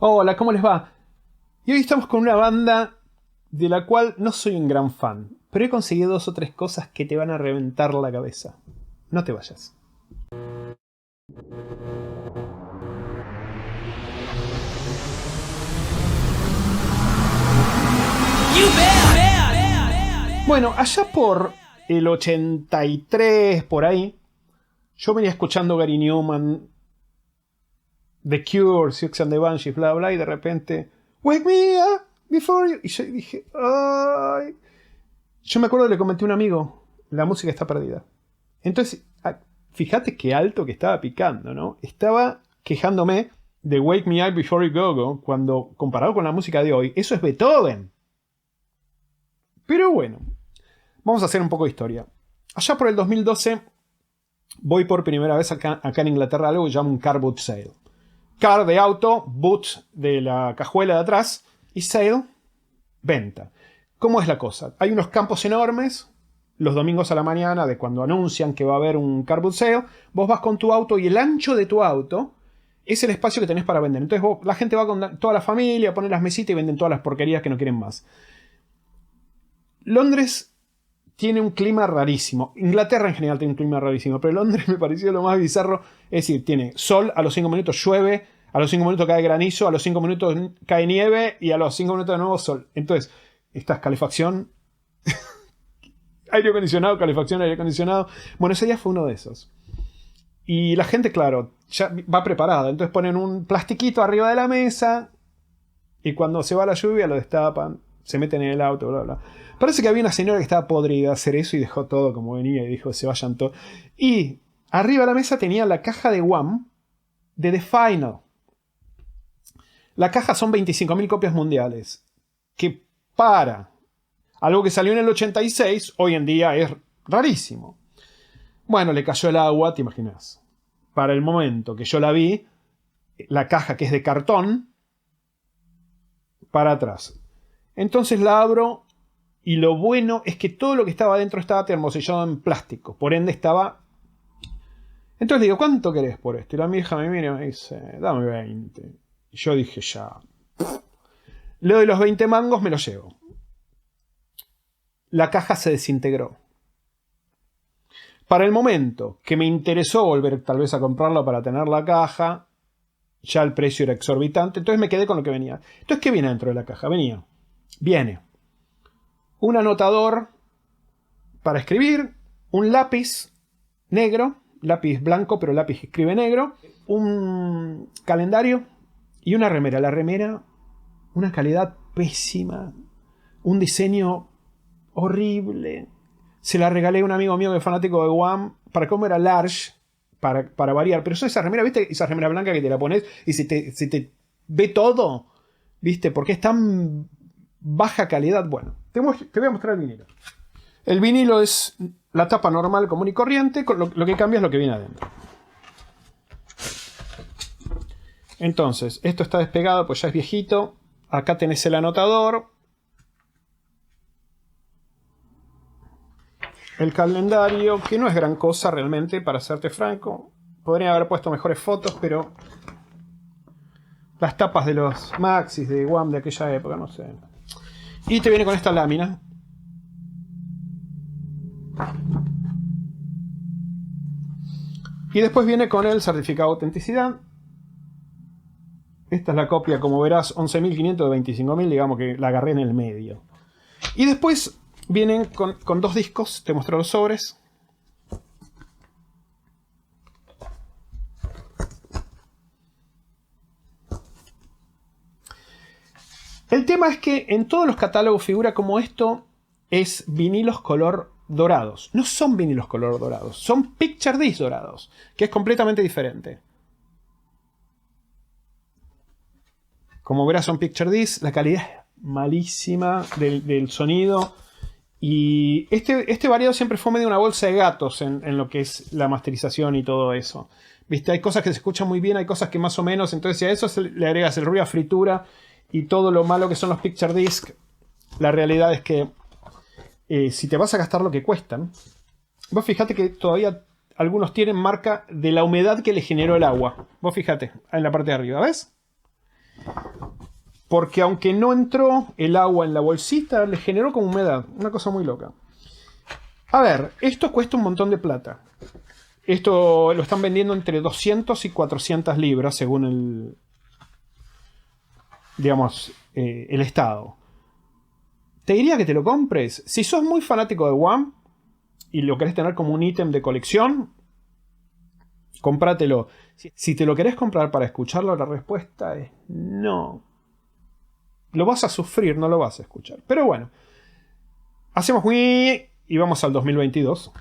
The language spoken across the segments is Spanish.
Hola, ¿cómo les va? Y hoy estamos con una banda de la cual no soy un gran fan, pero he conseguido dos o tres cosas que te van a reventar la cabeza. No te vayas. Bueno, allá por el 83, por ahí, yo venía escuchando Gary Newman, The Cure, Siouxsie and the Banshees, bla bla, y de repente, Wake me up before you. Y yo dije, ay. Yo me acuerdo que le comenté a un amigo, la música está perdida. Entonces, fíjate qué alto que estaba picando, ¿no? Estaba quejándome de Wake Me Up Before You Go Go, cuando comparado con la música de hoy, eso es Beethoven. Pero bueno, vamos a hacer un poco de historia. Allá por el 2012, voy por primera vez acá en Inglaterra a algo que se llama un car boot sale. Car de auto, boot de la cajuela de atrás y sale, venta. ¿Cómo es la cosa? Hay unos campos enormes los domingos a la mañana de cuando anuncian que va a haber un car boot sale. Vos vas con tu auto y el ancho de tu auto es el espacio que tenés para vender. Entonces la gente va con toda la familia, pone las mesitas y venden todas las porquerías que no quieren más. Londres tiene un clima rarísimo. Inglaterra en general tiene un clima rarísimo, pero Londres me pareció lo más bizarro. Es decir, tiene sol, a los 5 minutos llueve, a los 5 minutos cae granizo, a los 5 minutos cae nieve y a los 5 minutos de nuevo sol. Entonces, esta es calefacción, aire acondicionado, calefacción, aire acondicionado. Bueno, ese día fue uno de esos. Y la gente, claro, ya va preparada. Entonces ponen un plastiquito arriba de la mesa y cuando se va la lluvia lo destapan, se meten en el auto, bla, bla. Parece que había una señora que estaba podrida de hacer eso y dejó todo como venía y dijo, se vayan todos. Y arriba de la mesa tenía la caja de Wham de The Final. La caja son 25.000 copias mundiales. Que para algo que salió en el 86, hoy en día es rarísimo. Bueno, le cayó el agua, te imaginas. Para el momento que yo la vi, la caja que es de cartón, para atrás. Entonces la abro y lo bueno es que todo lo que estaba dentro estaba termosellado en plástico. Por ende estaba... Entonces le digo, ¿cuánto querés por esto? Y la vieja me mira y me dice, dame 20. Y yo dije, ya. Le doy los 20 mangos, me los llevo. La caja se desintegró. Para el momento que me interesó volver tal vez a comprarlo para tener la caja, ya el precio era exorbitante, entonces me quedé con lo que venía. Entonces, ¿qué viene dentro de la caja? Viene un anotador para escribir, un lápiz negro, lápiz blanco, pero lápiz escribe negro, un calendario y una remera. La remera, una calidad pésima, un diseño horrible. Se la regalé a un amigo mío que es fanático de Wham para cómo era large, para variar. Pero esa remera, ¿viste? Esa remera blanca que te la pones y se te ve todo, ¿viste? Porque es tan baja calidad. Bueno, te voy a mostrar el vinilo. El vinilo es la tapa normal, común y corriente. Lo que cambia es lo que viene adentro. Entonces, esto está despegado, pues ya es viejito. Acá tenés el anotador. El calendario, que no es gran cosa realmente, para serte franco. Podría haber puesto mejores fotos, pero las tapas de los Maxis de Wham de aquella época, no sé. Y te viene con esta lámina. Y después viene con el certificado de autenticidad. Esta es la copia, como verás, 11.500 de 25.000, digamos que la agarré en el medio. Y después vienen con dos discos, te muestro los sobres. El tema es que en todos los catálogos figura como esto es vinilos color dorados. No son vinilos color dorados, son picture disc dorados, que es completamente diferente. Como verás son picture disc, la calidad es malísima del sonido. Y este variado siempre fue medio una bolsa de gatos en lo que es la masterización y todo eso. ¿Viste? Hay cosas que se escuchan muy bien, hay cosas que más o menos. Entonces si a eso le agregas el ruido a fritura y todo lo malo que son los picture disc, la realidad es que si te vas a gastar lo que cuestan, vos fíjate que todavía algunos tienen marca de la humedad que le generó el agua. Vos fíjate en la parte de arriba, ¿ves? Porque aunque no entró el agua en la bolsita, le generó como humedad. Una cosa muy loca. A ver, esto cuesta un montón de plata. Esto lo están vendiendo entre 200 y 400 libras según el, digamos, el estado. Te diría que te lo compres. Si sos muy fanático de Wham y lo querés tener como un ítem de colección, cómpratelo. Si te lo querés comprar para escucharlo, la respuesta es no. Lo vas a sufrir, no lo vas a escuchar. Pero bueno, hacemos y vamos al 2022,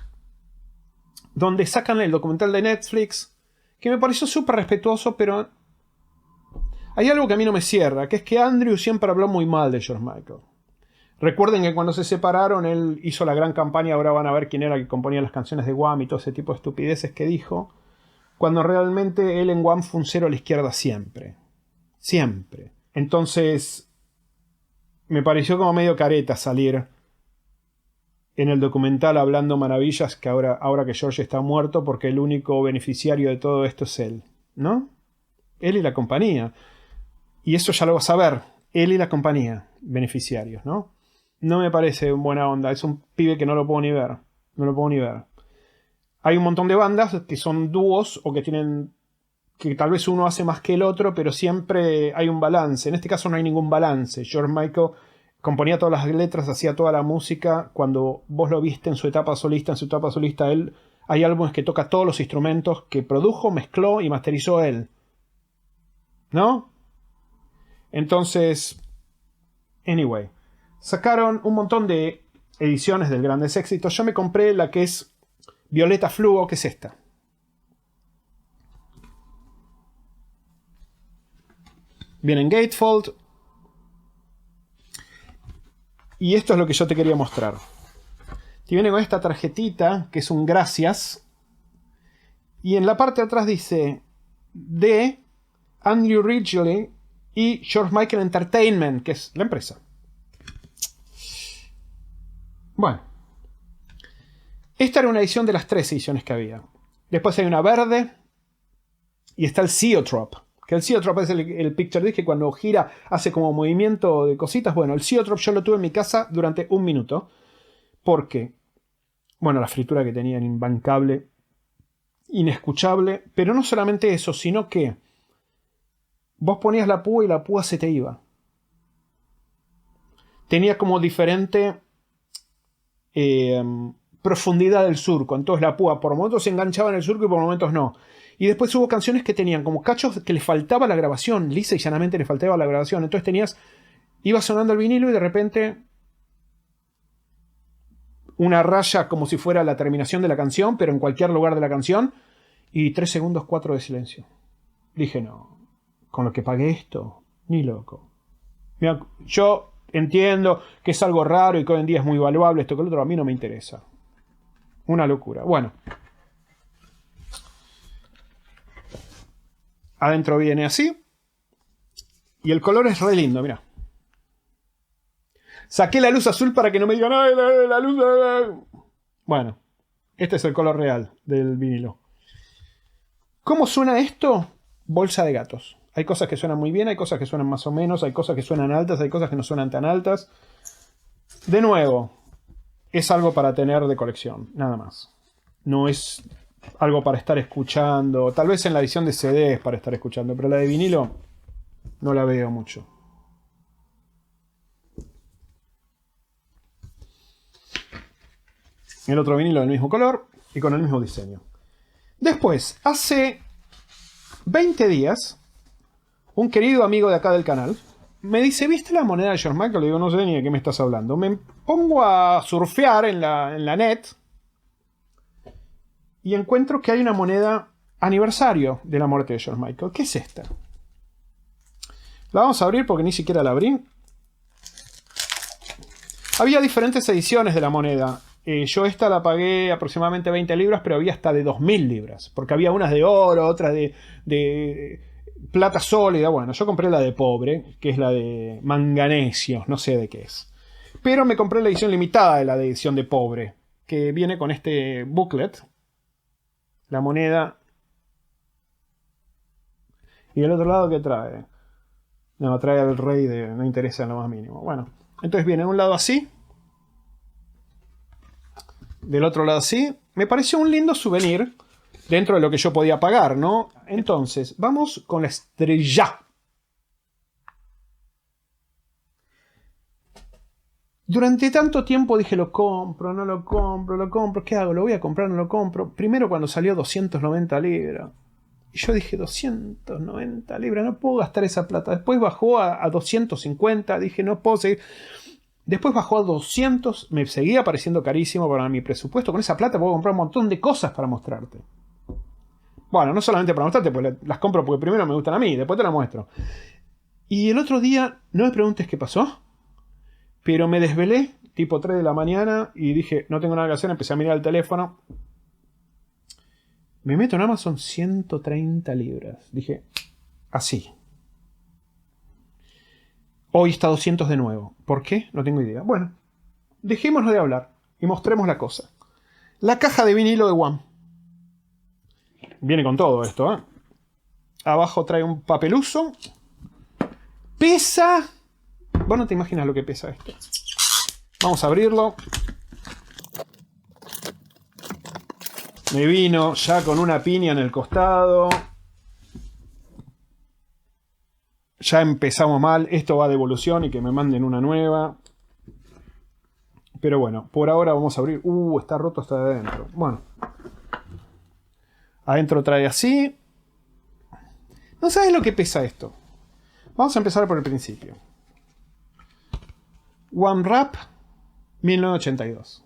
donde sacan el documental de Netflix, que me pareció súper respetuoso, pero hay algo que a mí no me cierra, que es que Andrew siempre habló muy mal de George Michael. Recuerden que cuando se separaron, él hizo la gran campaña, ahora van a ver quién era el que componía las canciones de Wham y todo ese tipo de estupideces que dijo, cuando realmente él en Wham fue un cero a la izquierda siempre. Siempre. Entonces, me pareció como medio careta salir en el documental hablando maravillas que ahora que George está muerto, porque el único beneficiario de todo esto es él, ¿no? Él y la compañía. Y eso ya lo vas a ver. Él y la compañía, beneficiarios, ¿no? No me parece buena onda. Es un pibe que no lo puedo ni ver. No lo puedo ni ver. Hay un montón de bandas que son dúos o que tienen... que tal vez uno hace más que el otro, pero siempre hay un balance. En este caso no hay ningún balance. George Michael componía todas las letras, hacía toda la música. Cuando vos lo viste en su etapa solista, él... hay álbumes que toca todos los instrumentos que produjo, mezcló y masterizó él. ¿No? Entonces... Anyway. Sacaron un montón de ediciones del Grandes Éxitos. Yo me compré la que es Violeta Fluo, que es esta. Viene en gatefold. Y esto es lo que yo te quería mostrar. Te viene con esta tarjetita, que es un gracias. Y en la parte de atrás dice de Andrew Ridgeley y George Michael Entertainment, que es la empresa. Bueno. Esta era una edición de las 3 ediciones que había. Después hay una verde. Y está el Zoetrope. Que el Zoetrope es el picture disc que cuando gira hace como movimiento de cositas. Bueno, el Zoetrope yo lo tuve en mi casa durante 1 minuto. Porque, bueno, la fritura que tenía era imbancable, inescuchable. Pero no solamente eso, sino que vos ponías la púa y la púa se te iba. Tenía como diferente profundidad del surco. Entonces la púa por momentos se enganchaba en el surco y por momentos no. Y después hubo canciones que tenían como cachos que le faltaba la grabación, lisa y llanamente le faltaba la grabación. Entonces iba sonando el vinilo y de repente una raya como si fuera la terminación de la canción, pero en cualquier lugar de la canción, y 3 segundos 4 de silencio. Dije, no, con lo que pagué esto, ni loco. Mira, yo entiendo que es algo raro y que hoy en día es muy valuable esto que el otro, a mí no me interesa. Una locura. Bueno. Adentro viene así. Y el color es re lindo, mira. Saqué la luz azul para que no me digan, ¡ay, la luz! Bueno, este es el color real del vinilo. ¿Cómo suena esto? Bolsa de gatos. Hay cosas que suenan muy bien, hay cosas que suenan más o menos, hay cosas que suenan altas, hay cosas que no suenan tan altas. De nuevo, es algo para tener de colección, nada más. No es algo para estar escuchando. Tal vez en la edición de CD es para estar escuchando, pero la de vinilo no la veo mucho. El otro vinilo del mismo color y con el mismo diseño. Después, hace 20 días, un querido amigo de acá del canal me dice, ¿viste la moneda de George Michael? Le digo, no sé ni de qué me estás hablando. Me pongo a surfear en la net y encuentro que hay una moneda aniversario de la muerte de George Michael. ¿Qué es esta? La vamos a abrir porque ni siquiera la abrí. Había diferentes ediciones de la moneda. Yo esta la pagué aproximadamente 20 libras, pero había hasta de 2000 libras. Porque había unas de oro, otras de plata sólida. Bueno, yo compré la de pobre, que es la de manganesio, no sé de qué es. Pero me compré la edición limitada de la de edición de pobre, que viene con este booklet. La moneda. Y del otro lado, ¿qué trae? No, trae al rey de... No interesa en lo más mínimo. Bueno, entonces viene de un lado así. Del otro lado así. Me pareció un lindo souvenir. Dentro de lo que yo podía pagar, ¿no? Entonces, vamos con la estrella. Durante tanto tiempo dije, lo compro, no lo compro, lo compro. ¿Qué hago? ¿Lo voy a comprar, no lo compro? Primero cuando salió 290 libras. Y yo dije, 290 libras, no puedo gastar esa plata. Después bajó a 250, dije, no puedo seguir. Después bajó a 200, me seguía pareciendo carísimo para mi presupuesto. Con esa plata puedo comprar un montón de cosas para mostrarte. Bueno, no solamente para mostrarte, pues las compro porque primero me gustan a mí, después te las muestro. Y el otro día, no me preguntes qué pasó, pero me desvelé, tipo 3 de la mañana, y dije, no tengo nada que hacer, empecé a mirar el teléfono. Me meto en Amazon, 130 libras. Dije, así. Hoy está 200 de nuevo. ¿Por qué? No tengo idea. Bueno, dejémonos de hablar y mostremos la cosa. La caja de vinilo de Wham. Viene con todo esto, ¿eh? Abajo trae un papeluzo. Pesa... Vos no te imaginas lo que pesa esto. Vamos a abrirlo. Me vino ya con una piña en el costado. Ya empezamos mal. Esto va a devolución y que me manden una nueva. Pero bueno, por ahora vamos a abrir. Está roto hasta de adentro. Bueno. Adentro trae así. No sabes lo que pesa esto. Vamos a empezar por el principio. One Wrap 1982.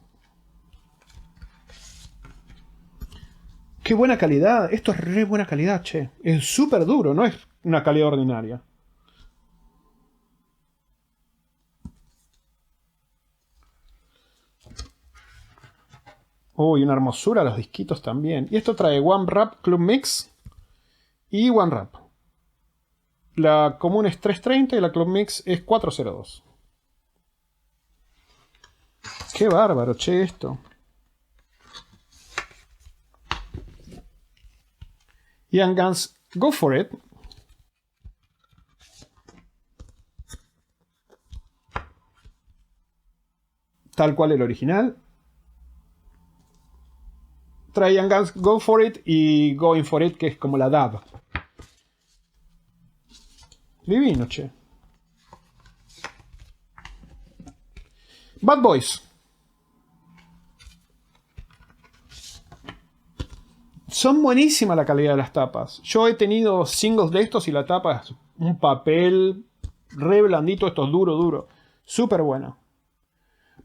Qué buena calidad. Esto es re buena calidad, che. Es súper duro, no es una calidad ordinaria. Uy, una hermosura los disquitos también. Y esto trae One Wrap Club Mix y One Wrap. La común es 330 y la Club Mix es 402. Qué bárbaro, che, esto. Young Guns, Go For It. Tal cual el original. Trae Young Guns, Go For It y Going For It, que es como la DAB. Divino, che. Bad Boys. Son buenísimas la calidad de las tapas. Yo he tenido singles de estos y la tapa es un papel re blandito. Esto es duro, duro. Súper bueno.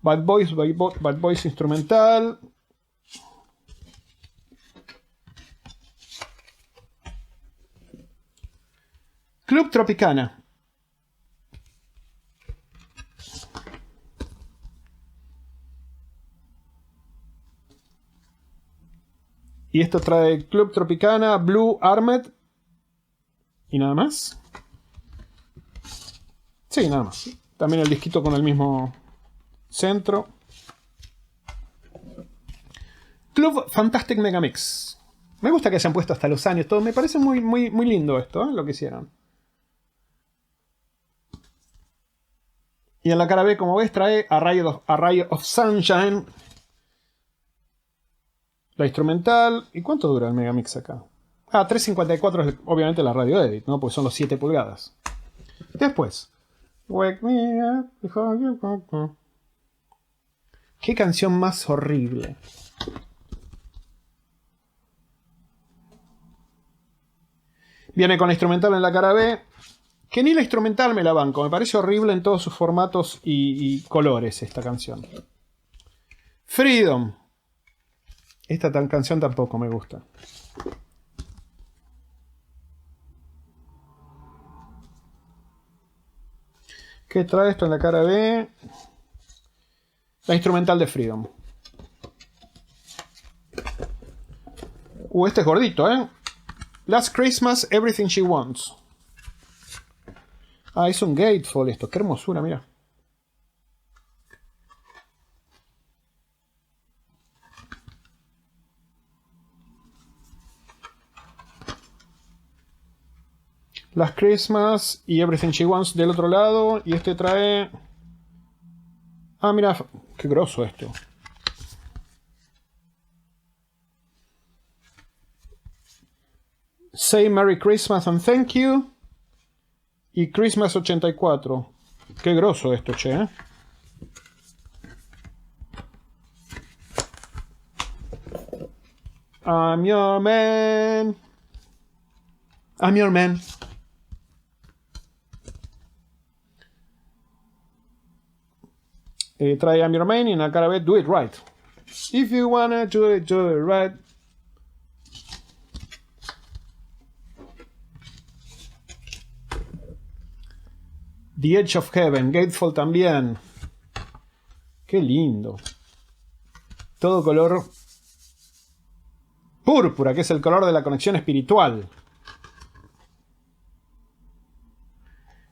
Bad Boys instrumental. Club Tropicana. Y esto trae Club Tropicana, Blue Armed. ¿Y nada más? Sí, nada más. También el disquito con el mismo centro. Club Fantastic Megamix. Me gusta que se han puesto hasta los años. Todo. Me parece muy, muy, muy lindo esto, lo que hicieron. Y en la cara B, como ves, trae Array of Sunshine. La instrumental. ¿Y cuánto dura el Megamix acá? 3.54 es obviamente la radio edit, ¿no? Porque son los 7 pulgadas. Después. Wake me up before you go. Qué canción más horrible. Viene con la instrumental en la cara B. Que ni la instrumental me la banco. Me parece horrible en todos sus formatos y colores esta canción. Freedom. Esta canción tampoco me gusta. ¿Qué trae esto en la cara B? La instrumental de Freedom. Este es gordito, ¿eh? Last Christmas, Everything She Wants. Es un gatefold esto. Qué hermosura, mira. Last Christmas y Everything She Wants del otro lado. Y este trae... Ah, mira, qué grosso esto. Say Merry Christmas and Thank You. Y Christmas 84. Qué grosso esto, che, ¿eh? I'm your man. I'm your man. Trae I'm your man y en la cara B, do it right. If you wanna do it right. The Edge of Heaven, Gatefall también. Qué lindo. Todo color púrpura, que es el color de la conexión espiritual.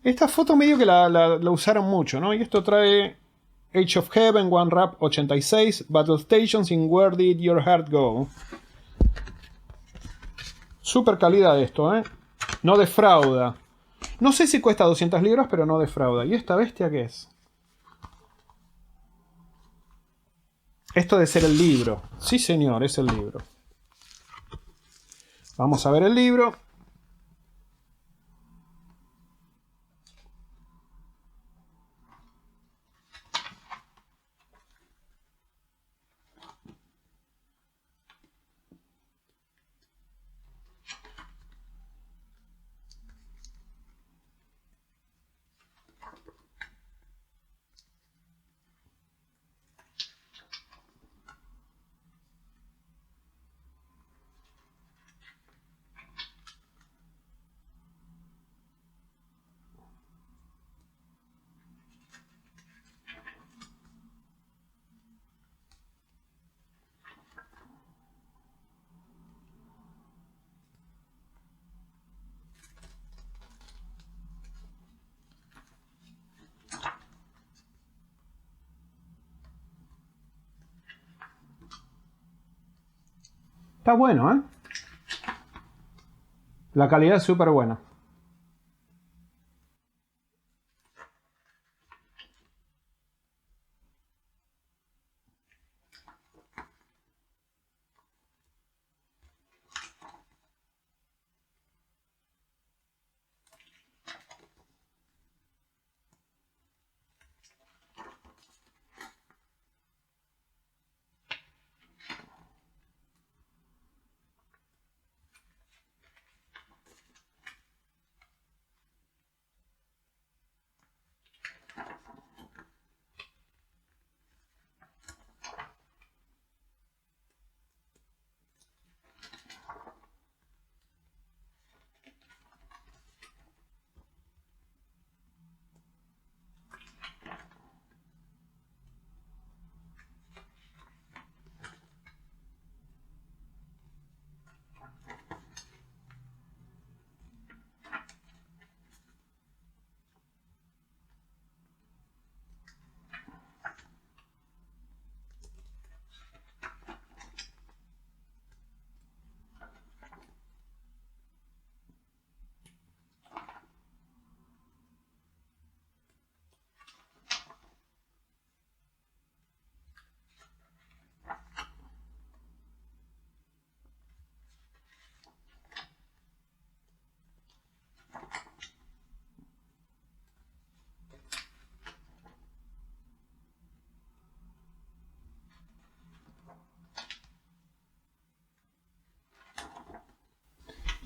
Esta foto medio que la usaron mucho, ¿no? Y esto trae Age of Heaven, One Rap 86, Battle Stations in Where Did Your Heart Go. Super calidad esto, ¿eh? No defrauda. No sé si cuesta 200 libras, pero no defrauda. ¿Y esta bestia qué es? Esto debe ser el libro. Sí, señor, es el libro. Vamos a ver el libro. Está bueno, ¿eh? La calidad es súper buena.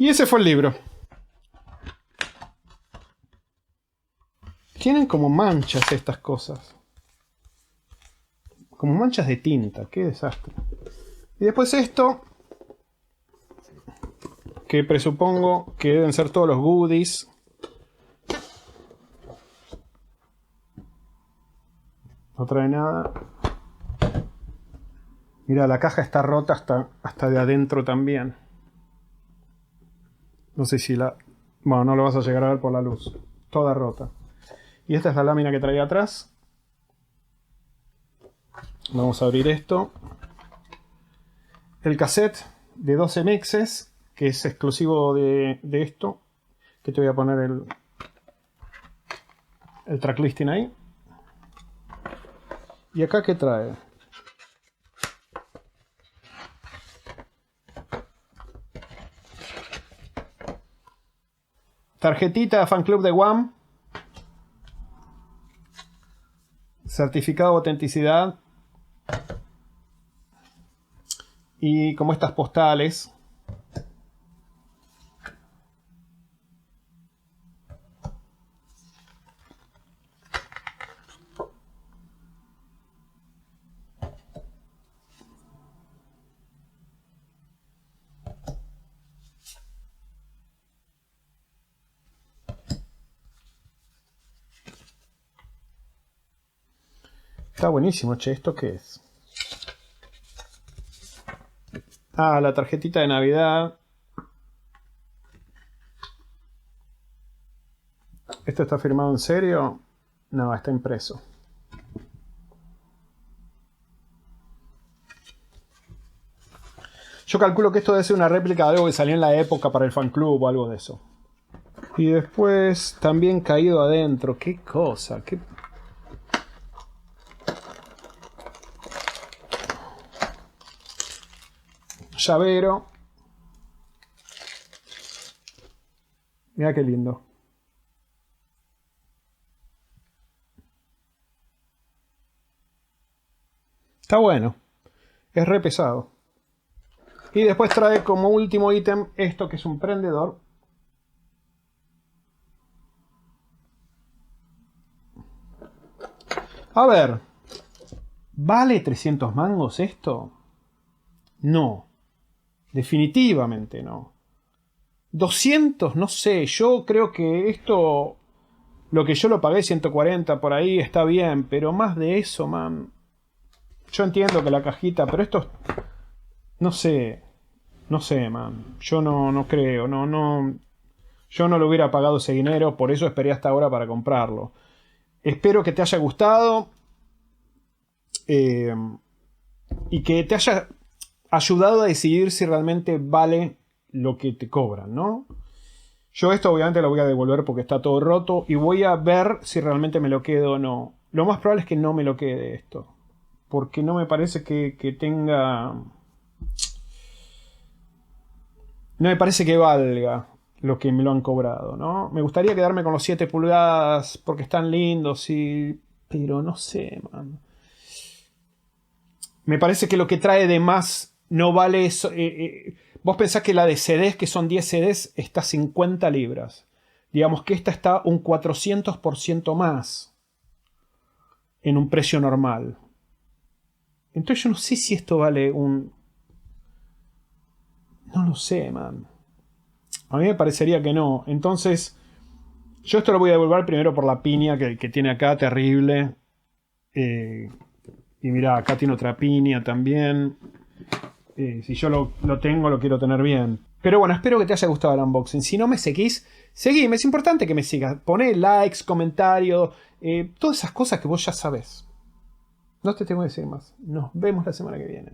Y ese fue el libro. Tienen como manchas estas cosas. Como manchas de tinta. Qué desastre. Y después esto. Que presupongo que deben ser todos los goodies. No trae nada. Mira, la caja está rota hasta de adentro también. No sé si la... Bueno, no lo vas a llegar a ver por la luz. Toda rota. Y esta es la lámina que traía atrás. Vamos a abrir esto. El cassette de 12 mixes, que es exclusivo de esto, que Que te voy a poner el tracklisting ahí. ¿Y acá qué trae? Tarjetita fan club de Guam. Certificado de autenticidad. Y como estas postales. Está buenísimo, che. ¿Esto qué es? Ah, la tarjetita de Navidad. ¿Esto está firmado en serio? No, está impreso. Yo calculo que esto debe ser una réplica de algo que salió en la época para el fan club o algo de eso. Y después también caído adentro. ¿Qué cosa? ¿Qué... Llavero. Mira qué lindo. Está bueno. Es re pesado. Y después trae como último ítem esto que es un prendedor. A ver. ¿Vale 300 mangos esto? No. Definitivamente no. 200, no sé. Yo creo que esto... Lo que yo lo pagué 140 por ahí está bien. Pero más de eso, man. Yo entiendo que la cajita... Pero esto... No sé. No sé, man. Yo no creo. Yo no lo hubiera pagado ese dinero. Por eso esperé hasta ahora para comprarlo. Espero que te haya gustado. Y que te haya ayudado a decidir si realmente vale lo que te cobran, ¿no? Yo esto obviamente lo voy a devolver porque está todo roto. Y voy a ver si realmente me lo quedo o no. Lo más probable es que no me lo quede esto. Porque no me parece que tenga... No me parece que valga lo que me lo han cobrado, ¿no? Me gustaría quedarme con los 7 pulgadas porque están lindos y... Pero no sé, man. Me parece que lo que trae de más no vale eso. Vos pensás que la de CDs, que son 10 CDs, está 50 libras. Digamos que esta está un 400% más en un precio normal. Entonces yo no sé si esto vale un... No lo sé, man. A mí me parecería que no. Entonces, yo esto lo voy a devolver primero por la piña que tiene acá, terrible. Y mirá, acá tiene otra piña también. Si yo lo tengo, lo quiero tener bien. Pero bueno, espero que te haya gustado el unboxing. Si no me seguís, seguime. Es importante que me sigas. Poné likes, comentarios, todas esas cosas que vos ya sabés. No te tengo que decir más. Nos vemos la semana que viene.